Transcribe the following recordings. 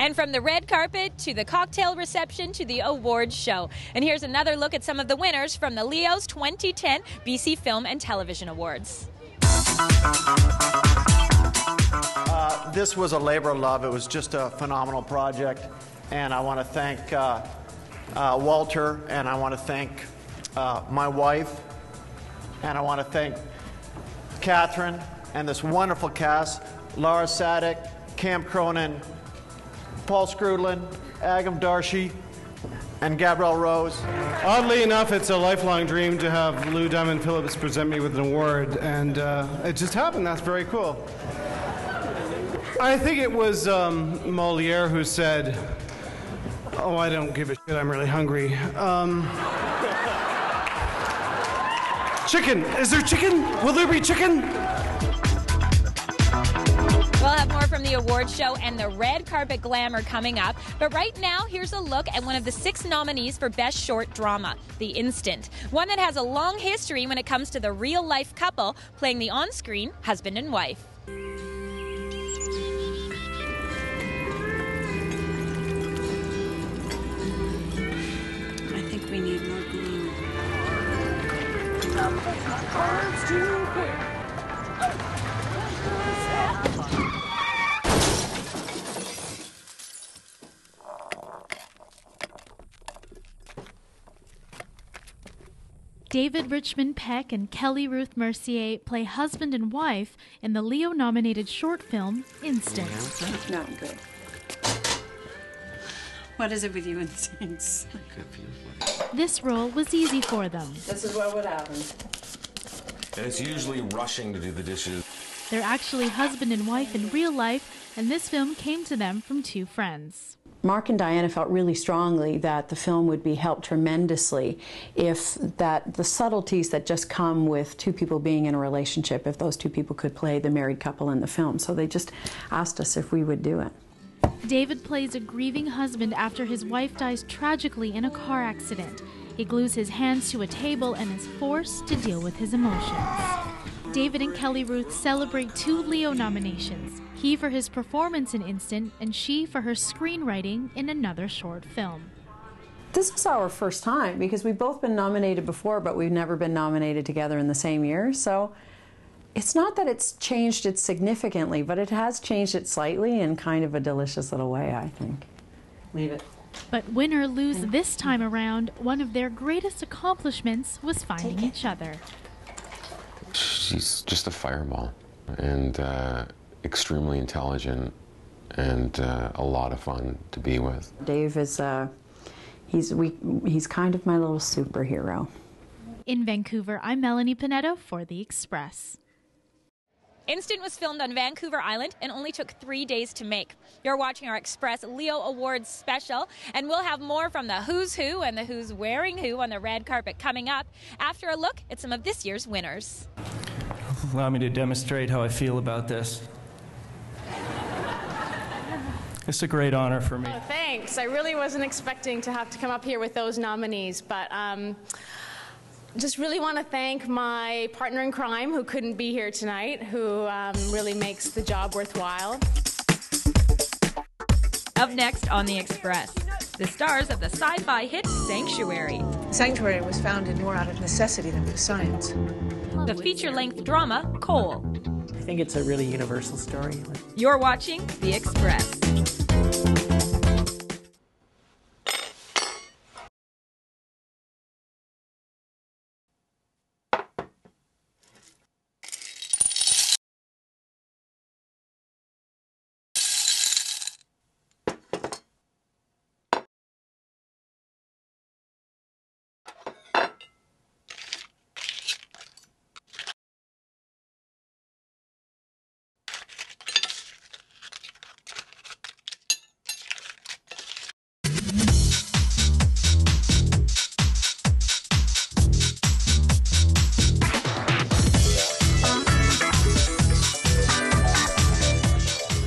And from the red carpet to the cocktail reception to the awards show. And here's another look at some of the winners from the Leo's 2010 BC Film and Television Awards. This was a labor of love. It was just a phenomenal project. And I want to thank Walter, and I want to thank my wife, and I want to thank Catherine and this wonderful cast, Laura Sadek, Cam Cronin, Paul Scrudlin, Agam Darshi, and Gabrielle Rose. Oddly enough, it's a lifelong dream to have Lou Diamond Phillips present me with an award, and it just happened. That's very cool. I think it was Moliere who said, "Oh, I don't give a shit, I'm really hungry." Chicken! Is there chicken? Will there be chicken? We'll have more from the awards show and the red carpet glamour coming up. But right now, here's a look at one of the 6 nominees for Best Short Drama, The Instant. One that has a long history when it comes to the real-life couple playing the on-screen husband and wife. I think we need more glue. David Richmond Peck and Kelly Ruth Mercier play husband and wife in the Leo-nominated short film, Instant. Not good. What is it with you instincts? This role was easy for them. This is what would happen. And it's usually rushing to do the dishes. They're actually husband and wife in real life, and this film came to them from 2 friends. Mark and Diana felt really strongly that the film would be helped tremendously if the subtleties that just come with 2 people being in a relationship, if those 2 people could play the married couple in the film. So they just asked us if we would do it. David plays a grieving husband after his wife dies tragically in a car accident. He glues his hands to a table and is forced to deal with his emotions. David and Kelly Ruth celebrate 2 Leo nominations, he for his performance in Instant and she for her screenwriting in another short film. This is our first time because we've both been nominated before, but we've never been nominated together in the same year. So it's not that it's changed it significantly, but it has changed it slightly in kind of a delicious little way, I think. Leave it. But win or lose this time around, one of their greatest accomplishments was finding each other. She's just a fireball, and extremely intelligent, and a lot of fun to be with. Dave is, he's kind of my little superhero. In Vancouver, I'm Melanie Pineda for The Express. Instant was filmed on Vancouver Island and only took 3 days to make. You're watching our Express Leo Awards special, and we'll have more from the who's who and the who's wearing who on the red carpet coming up after a look at some of this year's winners. Allow me to demonstrate how I feel about this. It's a great honor for me. Oh, thanks. I really wasn't expecting to have to come up here with those nominees, but just really want to thank my partner in crime who couldn't be here tonight, who really makes the job worthwhile. Up next on The Express, the stars of the sci-fi hit Sanctuary. Sanctuary was founded more out of necessity than for science. The feature-length drama, Coal. I think it's a really universal story. You're watching The Express.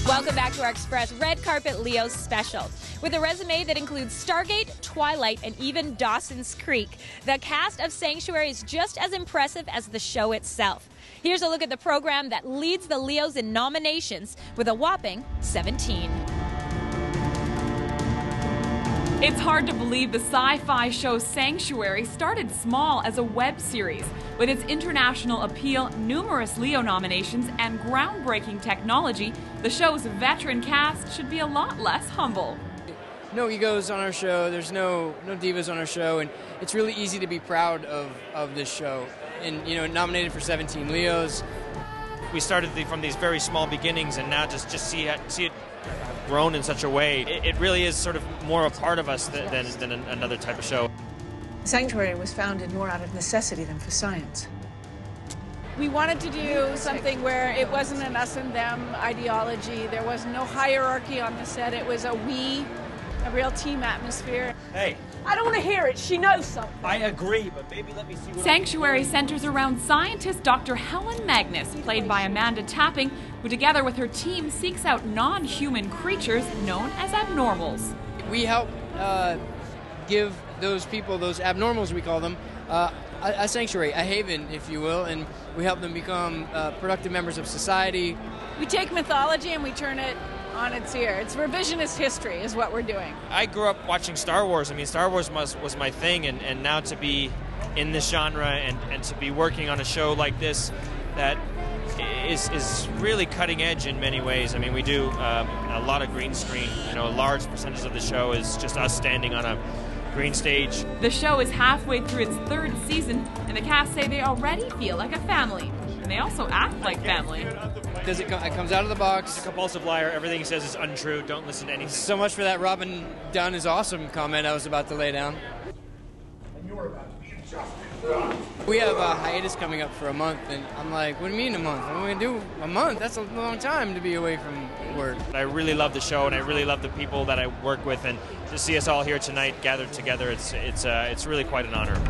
Welcome back to our Express Red Carpet Leo's special. With a resume that includes Stargate, Twilight, and even Dawson's Creek, the cast of Sanctuary is just as impressive as the show itself. Here's a look at the program that leads the Leos in nominations with a whopping 17. It's hard to believe the sci-fi show Sanctuary started small as a web series. With its international appeal, numerous Leo nominations, and groundbreaking technology, the show's veteran cast should be a lot less humble. No egos on our show, there's no divas on our show, and it's really easy to be proud of this show. And, nominated for 17 Leos. We started from these very small beginnings, and now just see it grown in such a way. It really is sort of more a part of us than another type of show. Sanctuary was founded more out of necessity than for science. We wanted to do something where it wasn't an us and them ideology. There was no hierarchy on the set. It was a real team atmosphere. Hey. I don't want to hear it. She knows something. I agree, but maybe let me see what Sanctuary centers around scientist Dr. Helen Magnus, played by Amanda Tapping, who together with her team seeks out non-human creatures known as abnormals. We help give those people, those abnormals we call them, a sanctuary, a haven, if you will, and we help them become productive members of society. We take mythology and we turn it on its ear. It's revisionist history is what we're doing. I grew up watching Star Wars. I mean, Star Wars was my thing, and now to be in this genre and to be working on a show like this that is really cutting edge in many ways. I mean, we do a lot of green screen. A large percentage of the show is just us standing on a green stage. The show is halfway through its third season, and the cast say they already feel like a family. And they also act like family. It comes out of the box. He's a compulsive liar. Everything he says is untrue. Don't listen to anything. So much for that Robin Dunn is awesome comment I was about to lay down. We have a hiatus coming up for a month, and I'm like, what do you mean a month? What am I going to do a month? That's a long time to be away from work. I really love the show, and I really love the people that I work with, and to see us all here tonight gathered together, it's really quite an honor.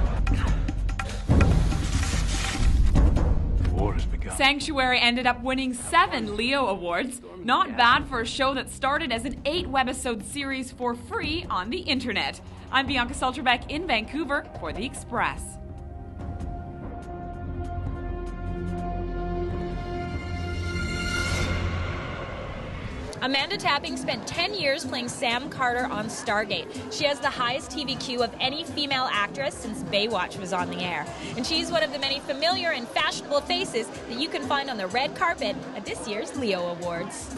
Sanctuary ended up winning 7 Leo Awards. Not bad for a show that started as an 8-webisode series for free on the internet. I'm Bianca Solterbeck in Vancouver for The Express. Amanda Tapping spent 10 years playing Sam Carter on Stargate. She has the highest TVQ of any female actress since Baywatch was on the air. And she's one of the many familiar and fashionable faces that you can find on the red carpet at this year's Leo Awards.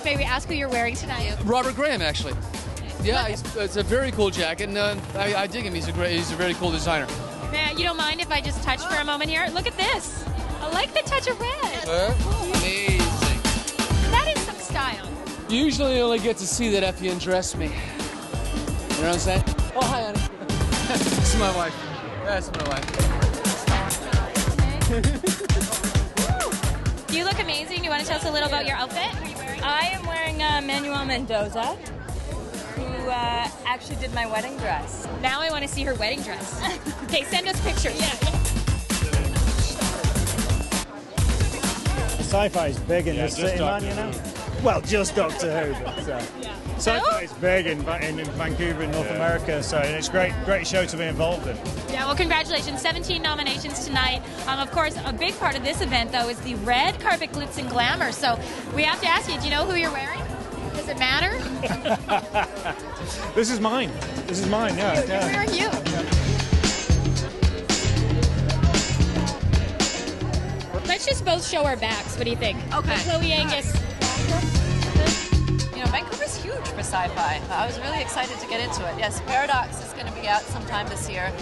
May we ask who you're wearing tonight? Robert Graham, actually. Yeah, it's a very cool jacket, and I dig him. He's a very cool designer. Man, you don't mind if I just touch for a moment here? Look at this. I like the touch of red. Amazing. That is some style. You usually only get to see that after you undress me. You know what I'm saying? Oh, hi, honey. This is my wife. That's my wife. You look amazing. Do you want to tell us a little about your outfit? I am wearing Manuel Mendoza, who actually did my wedding dress. Now I want to see her wedding dress. Okay, send us pictures. Yeah. Sci-fi is big in this city, man, you know? Well, just Doctor Who, but sci-fi is big in Vancouver, in North America, so it's a great show to be involved in. Yeah, well, congratulations. 17 nominations tonight. Of course, a big part of this event, though, is the red carpet glitz and glamour. So we have to ask you, do you know who you're wearing? Does it matter? This is mine. Yeah. Where are you? Let's just both show our backs. What do you think? Okay. Chloe Angus. Vancouver's huge for sci-fi. I was really excited to get into it. Yes, Paradox is going to be out sometime this year,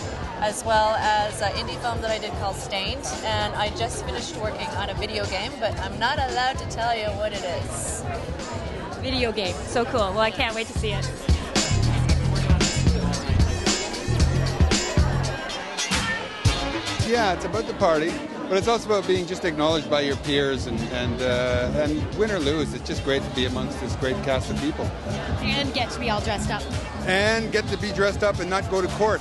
as well as an indie film that I did called Stained, and I just finished working on a video game, but I'm not allowed to tell you what it is. Video game. So cool. Well, I can't wait to see it. Yeah, it's about the party, but it's also about being just acknowledged by your peers, and win or lose, it's just great to be amongst this great cast of people. And get to be all dressed up. And get to be dressed up and not go to court.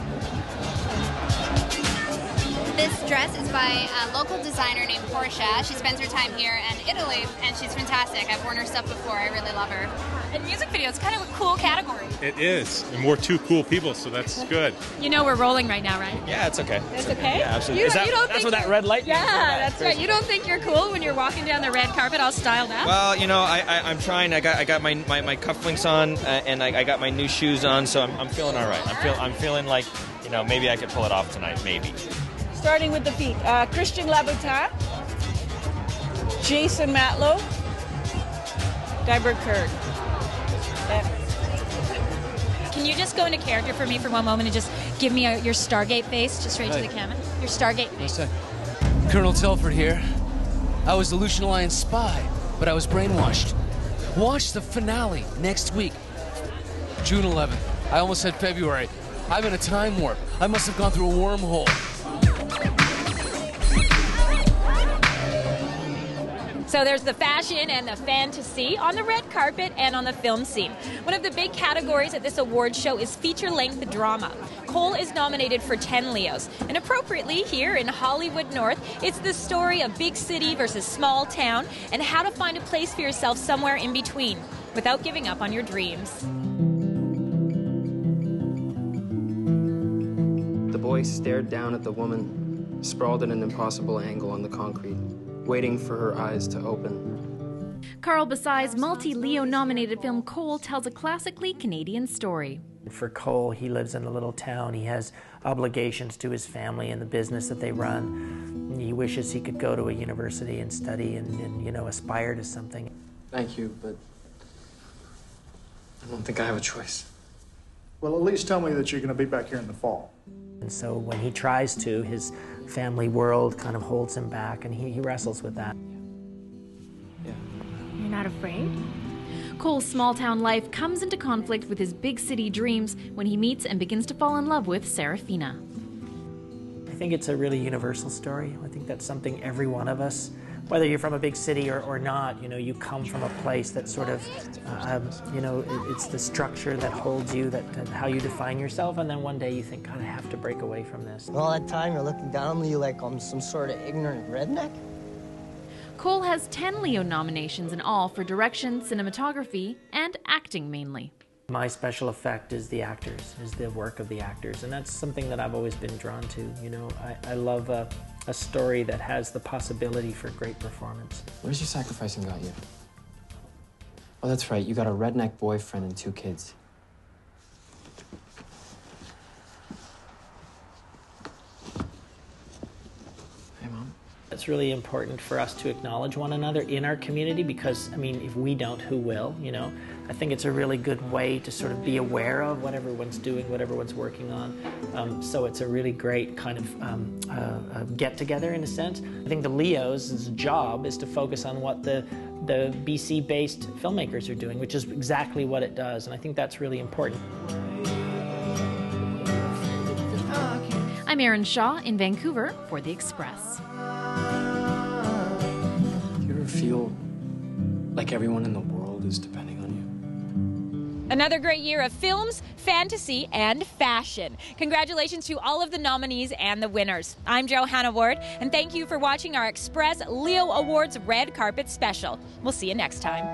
This dress is by a local designer named Portia. She spends her time here in Italy, and she's fantastic. I've worn her stuff before. I really love her. And music video is kind of a cool category. It is, and we're two cool people, so that's good. You know we're rolling right now, right? Yeah, it's okay. It's okay? Yeah, absolutely. That's what that red light means? Yeah, that's right. You don't think you're cool when you're walking down the red carpet all styled up? Well, you know, I'm trying. I got my cufflinks on, and I got my new shoes on, so I'm feeling all right. I'm feeling like, you know, maybe I could pull it off tonight, maybe. Starting with the feet. Christian Louboutin, Jason Matlow, Guybert Kurd. Can you just go into character for me for one moment and just give me your Stargate face, just straight to the camera? Your Stargate face. Colonel Telford here. I was the Lucian Alliance spy, but I was brainwashed. Watch the finale next week, June 11th. I almost said February. I'm in a time warp. I must have gone through a wormhole. So there's the fashion and the fantasy on the red carpet and on the film scene. One of the big categories at this award show is feature-length drama. Cole is nominated for 10 Leos. And appropriately, here in Hollywood North, it's the story of big city versus small town and how to find a place for yourself somewhere in between without giving up on your dreams. The boy stared down at the woman, sprawled at an impossible angle on the concrete, waiting for her eyes to open. Carl Basai's multi-Leo nominated film Cole tells a classically Canadian story. For Cole, he lives in a little town. He has obligations to his family and the business that they run. He wishes he could go to a university and study and you know, aspire to something. Thank you, but I don't think I have a choice. Well, at least tell me that you're going to be back here in the fall. And so when he tries to, his family world kind of holds him back, and he wrestles with that. You're not afraid? Cole's small-town life comes into conflict with his big city dreams when he meets and begins to fall in love with Serafina. I think it's a really universal story. I think that's something every one of us, whether you're from a big city or not, you know, you come from a place that sort of, you know, it's the structure that holds you, that how you define yourself, and then one day you think, God, I have to break away from this. All that time you're looking down on me like I'm some sort of ignorant redneck? Cole has 10 Leo nominations in all for direction, cinematography, and acting mainly. My special effect is the actors, is the work of the actors, and that's something that I've always been drawn to. You know, I love a story that has the possibility for great performance. Where's your sacrificing got you? Oh, that's right. You got a redneck boyfriend and 2 kids. Hey, Mom. It's really important for us to acknowledge one another in our community because, I mean, if we don't, who will, you know? I think it's a really good way to sort of be aware of what everyone's doing, what everyone's working on. So it's a really great kind of get-together in a sense. I think the Leos' job is to focus on what the BC-based filmmakers are doing, which is exactly what it does, and I think that's really important. I'm Erin Shaw in Vancouver for The Express. Do you ever feel like everyone in the world is depending on you? Another great year of films, fantasy, and fashion. Congratulations to all of the nominees and the winners. I'm Johanna Ward, and thank you for watching our Express Leo Awards Red Carpet Special. We'll see you next time.